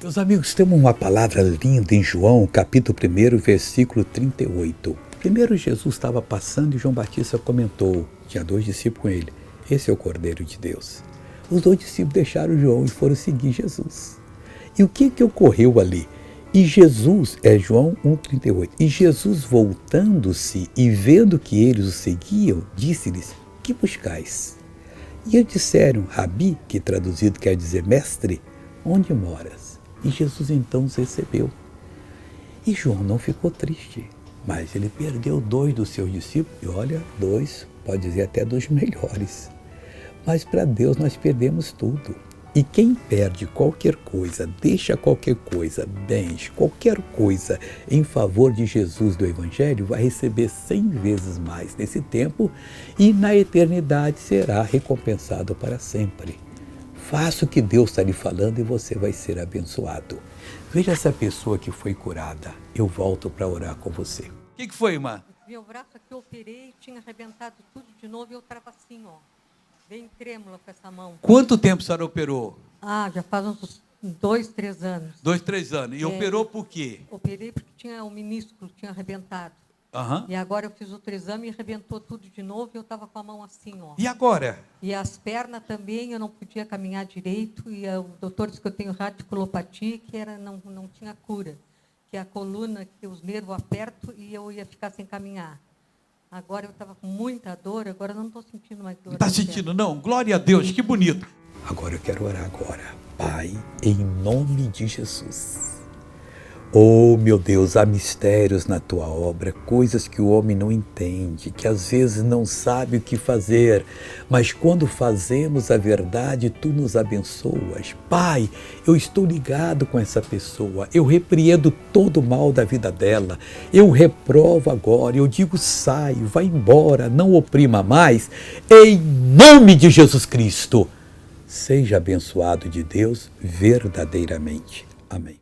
Meus amigos, temos uma palavra linda em João, capítulo 1, versículo 38. Primeiro Jesus estava passando e João Batista comentou, tinha 2 discípulos com ele, esse é o Cordeiro de Deus. Os 2 discípulos deixaram João e foram seguir Jesus. E o que ocorreu ali? E Jesus, João 1,38, e Jesus voltando-se e vendo que eles o seguiam, disse-lhes, que buscais? E eles disseram, Rabi, que traduzido quer dizer mestre, onde moras? E Jesus então os recebeu. E João não ficou triste, mas ele perdeu 2 dos seus discípulos, e olha, 2, pode dizer até dos melhores. Mas para Deus nós perdemos tudo. E quem perde qualquer coisa, deixa qualquer coisa, bens, qualquer coisa em favor de Jesus do Evangelho, vai receber 100 vezes mais nesse tempo e na eternidade será recompensado para sempre. Faça o que Deus está lhe falando e você vai ser abençoado. Veja essa pessoa que foi curada. Eu volto para orar com você. O que foi, irmã? Meu braço aqui eu operei, tinha arrebentado tudo de novo e eu estava assim, ó, bem trêmula com essa mão. Quanto tempo a senhora operou? Já faz uns 2, 3 anos. 2, 3 anos. E operou por quê? Operei porque tinha o minúsculo, tinha arrebentado. E agora eu fiz outro exame e arrebentou tudo de novo e eu estava com a mão assim, ó. E agora? E as pernas também, eu não podia caminhar direito e o doutor disse que eu tenho radiculopatia, que não tinha cura. Que é a coluna, que os nervos apertam e eu ia ficar sem caminhar. Agora eu estava com muita dor, agora eu não estou sentindo mais dor. Não está sentindo, não? Glória a Deus, que bonito. Agora eu quero orar agora. Pai, em nome de Jesus. Oh, meu Deus, há mistérios na tua obra, coisas que o homem não entende, que às vezes não sabe o que fazer, mas quando fazemos a verdade, tu nos abençoas. Pai, eu estou ligado com essa pessoa, eu repreendo todo o mal da vida dela, eu reprovo agora, eu digo sai, vai embora, não oprima mais, em nome de Jesus Cristo. Seja abençoado de Deus verdadeiramente. Amém.